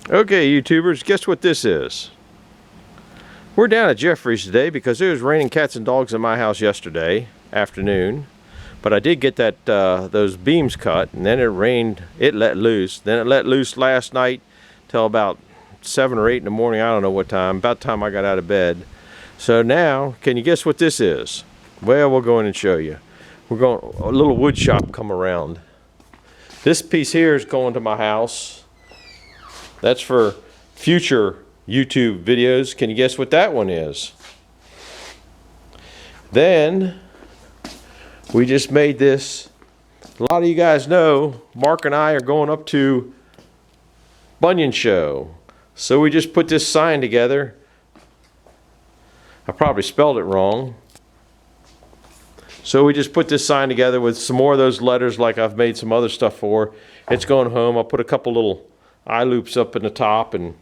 Okay, YouTubers, guess what this is? We're down at Jeffrey's today because it was raining cats and dogs in my house yesterday afternoon. But I did get that those beams cut, and then it rained, it let loose. Then it let loose last night till about 7 or 8 in the morning, I don't know what time, about the time I got out of bed. So now, can you guess what this is? Well, we'll go in and show you. We're going, a little wood shop come around. This piece here is going to my house. That's for future YouTube videos. Can you guess what that one is? Then we just made this. A lot of you guys know Mark and I are going up to Bunyan Show. So we just put this sign together. I probably spelled it wrong. So we just put this sign together with some more of those letters like I've made some other stuff for. It's going home. I'll put a couple little eye loops up in the top, and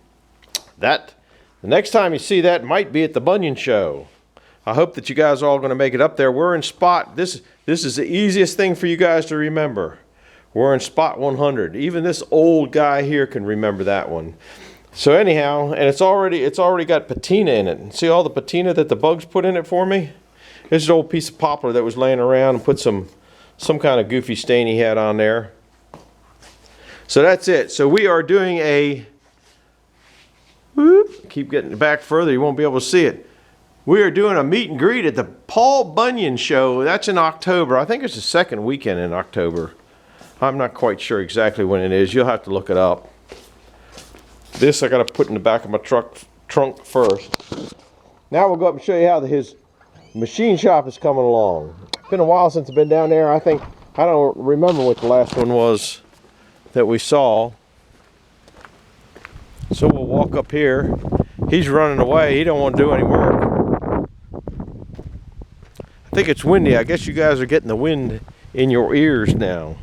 that, the next time you see that, might be at the Bunyan Show. I hope that you guys are all going to make it up there. We're in spot, this is the easiest thing for you guys to remember. We're in spot 100. Even this old guy here can remember that one. So anyhow, and it's already got patina in it. See all the patina that the bugs put in it for me? This is an old piece of poplar that was laying around, and put some kind of goofy stain he had on there. So that's it. So we are doing a, whoop, keep getting it back further, you won't be able to see it. We are doing a meet and greet at the Paul Bunyan Show. That's in October. I think it's the second weekend in October. I'm not quite sure exactly when it is. You'll have to look it up. This I got to put in the back of my trunk first. Now we'll go up and show you how his machine shop is coming along. It's been a while since I've been down there. I don't remember what the last one was that we saw. So we'll walk up here. He's running away. He don't want to do any work. I think it's windy. I guess you guys are getting the wind in your ears now.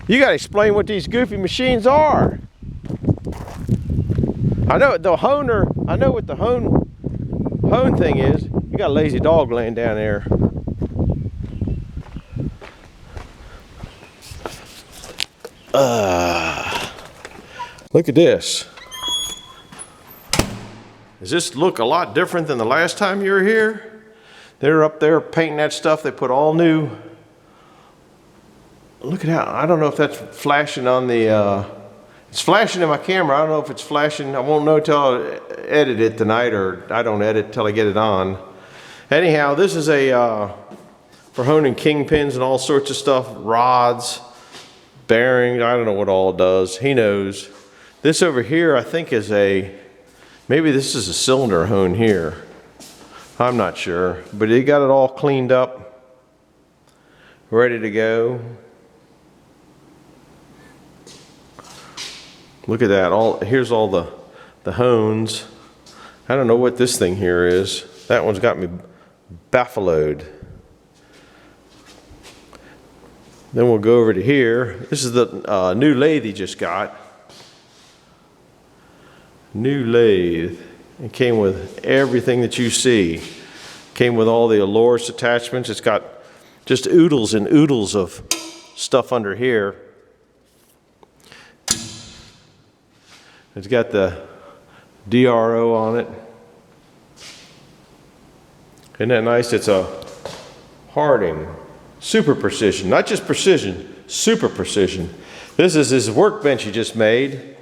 You got to explain what these goofy machines are. I know the honer. I know what the hone thing is. You got a lazy dog laying down there. Look at this. Does this look a lot different than the last time you were here? They're up there painting that stuff. They put all new. Look at how, I don't know if that's flashing on the, it's flashing in my camera. I don't know if it's flashing. I won't know till I edit it tonight, or I don't edit till I get it on. Anyhow, this is a, for honing kingpins and all sorts of stuff, rods, bearings, I don't know what all it does. He knows. This over here, I think is maybe this is a cylinder hone here. I'm not sure, but he got it all cleaned up, ready to go. Look at that. Here's all the hones. I don't know what this thing here is. That one's got me baffled. Then we'll go over to here. This is the new lathe he just got. New lathe. It came with everything that you see. Came with all the Aloris attachments. It's got just oodles and oodles of stuff under here. It's got the DRO on it. Isn't that nice? It's a Harding. Super precision. Not just precision, super precision. This is his workbench he just made.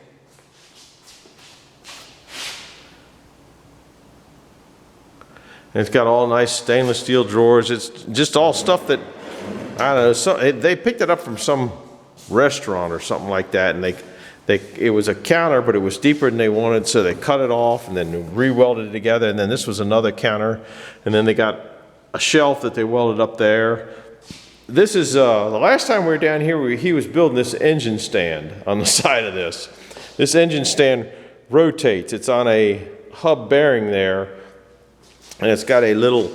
And it's got all nice stainless steel drawers. It's just all stuff that, I don't know, they picked it up from some restaurant or something like that, and it was a counter, but it was deeper than they wanted, so they cut it off and then re-welded it together, and then this was another counter, and then they got a shelf that they welded up there. This is, the last time we were down here, he was building this engine stand on the side of this. This engine stand rotates. It's on a hub bearing there, and it's got a little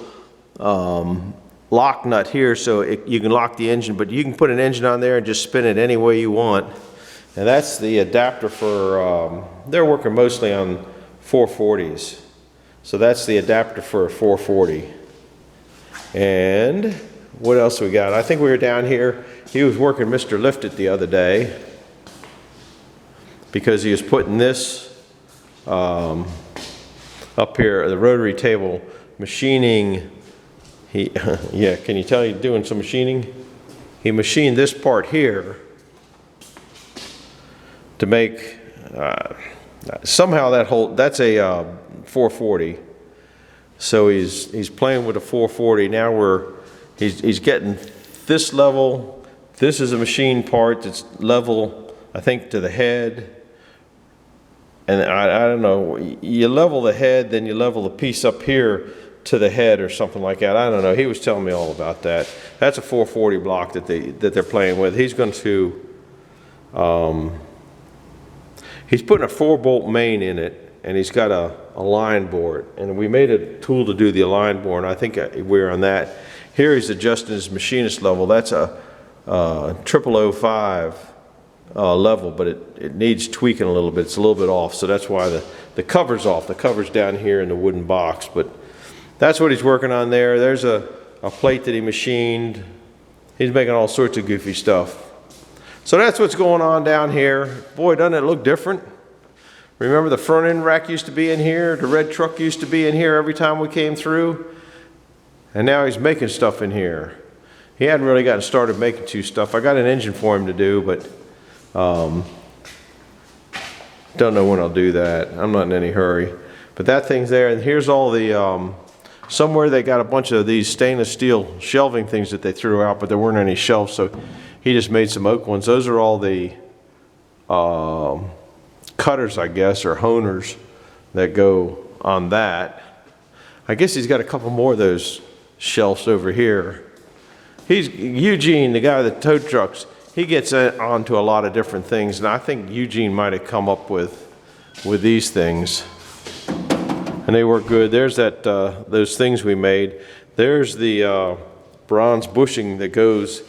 lock nut here, so you can lock the engine, but you can put an engine on there and just spin it any way you want. And that's the adapter for, they're working mostly on 440s. So that's the adapter for a 440. And what else we got? I think we were down here. He was working Mr. Lift It the other day. because he was putting this up here, the rotary table, machining. Yeah, can you tell he's doing some machining? He machined this part here to make, somehow that's a 440. So he's playing with a 440. Now he's getting this level. This is a machine part that's level, I think, to the head. And I don't know, you level the head, then you level the piece up here to the head or something like that. I don't know. He was telling me all about that. That's a 440 block that they're playing with. He's going to, he's putting a 4-bolt main in it, and he's got a line board. And we made a tool to do the align board, and I think we're on that. Here he's adjusting his machinist level. That's a 0005 level, but it needs tweaking a little bit. It's a little bit off, so that's why the cover's off. The cover's down here in the wooden box, but that's what he's working on there. There's a plate that he machined. He's making all sorts of goofy stuff. So that's what's going on down here. Boy, doesn't it look different? Remember the front end rack used to be in here? The red truck used to be in here every time we came through? And now he's making stuff in here. He hadn't really gotten started making stuff. I got an engine for him to do, but don't know when I'll do that. I'm not in any hurry. But that thing's there, and here's all the, somewhere they got a bunch of these stainless steel shelving things that they threw out, but there weren't any shelves, so he just made some oak ones. Those are all the cutters, I guess, or honers that go on that. I guess he's got a couple more of those shelves over here. He's Eugene, the guy that tow trucks. He gets onto a lot of different things, and I think Eugene might have come up with these things, and they work good. There's that those things we made. There's the bronze bushing that goes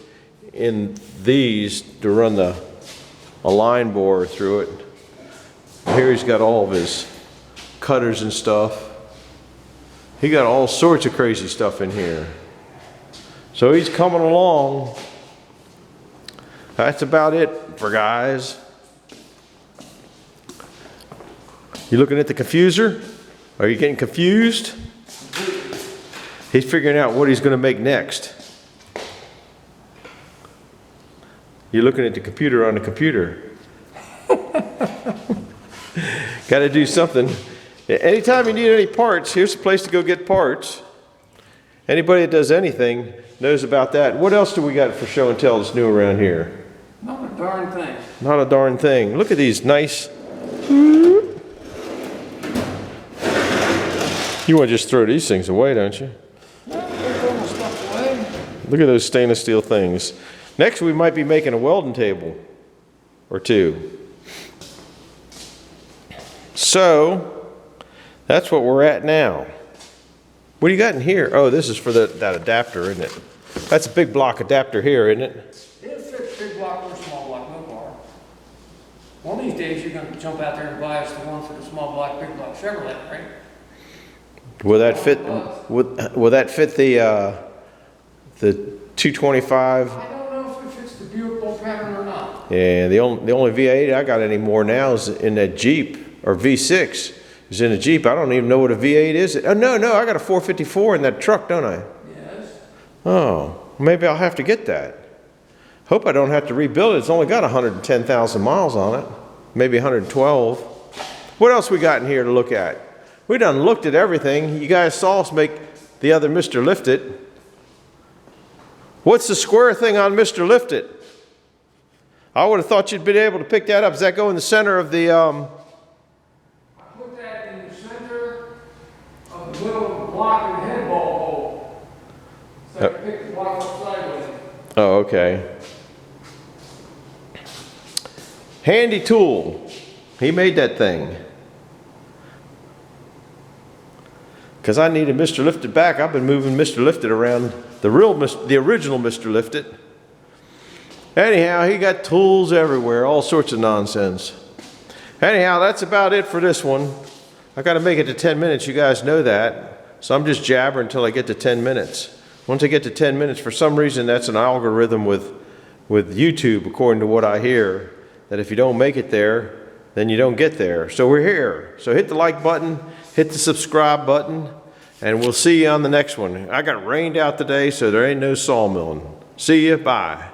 in these to run a line bore through it. Here he's got all of his cutters and stuff. He got all sorts of crazy stuff in here. So he's coming along. That's about it for guys. You looking at the confuser? Are you getting confused? He's figuring out what he's going to make next. You're looking at the computer on the computer. Got to do something. Anytime you need any parts, here's a place to go get parts. Anybody that does anything knows about that. What else do we got for show and tell that's new around here? Not a darn thing. Not a darn thing. Look at these nice. You want to just throw these things away, don't you? Yeah, they're throwing stuff away. Look at those stainless steel things. Next, we might be making a welding table or two. So, that's what we're at now. What do you got in here? Oh, this is for that adapter, isn't it? That's a big block adapter here, isn't it? It'll fit big block or small block, no bar. One of these days, you're going to jump out there and buy us the one for the small block, big block Chevrolet, right? Will that fit? Will that fit the 225? I don't know if it fits the Buick bolt pattern or not. Yeah, the only V8 I got anymore now is in that Jeep, or V6 is in a Jeep. I don't even know what a V8 is. Oh, no, I got a 454 in that truck, don't I? Yes. Oh, maybe I'll have to get that. Hope I don't have to rebuild it. It's only got 110,000 miles on it, maybe 112. What else we got in here to look at? We done looked at everything. You guys saw us make the other Mr. Lift-It. What's the square thing on Mr. Lift-It? I would have thought you'd been able to pick that up. Does that go in the center of the... I put that in the center of the little block in the head ball hole. So I can pick the block up sideways. Oh, okay. Handy tool. He made that thing. Because I needed Mr. Lift-It back. I've been moving Mr. Lift-It around, the original Mr. Lift-It. Anyhow, he got tools everywhere, all sorts of nonsense. Anyhow, that's about it for this one. I got to make it to 10 minutes, you guys know that. So I'm just jabbering until I get to 10 minutes. Once I get to 10 minutes, for some reason, that's an algorithm with YouTube, according to what I hear, that if you don't make it there, then you don't get there. So we're here. So hit the like button, hit the subscribe button, and we'll see you on the next one. I got rained out today, so there ain't no sawmilling. See you, bye.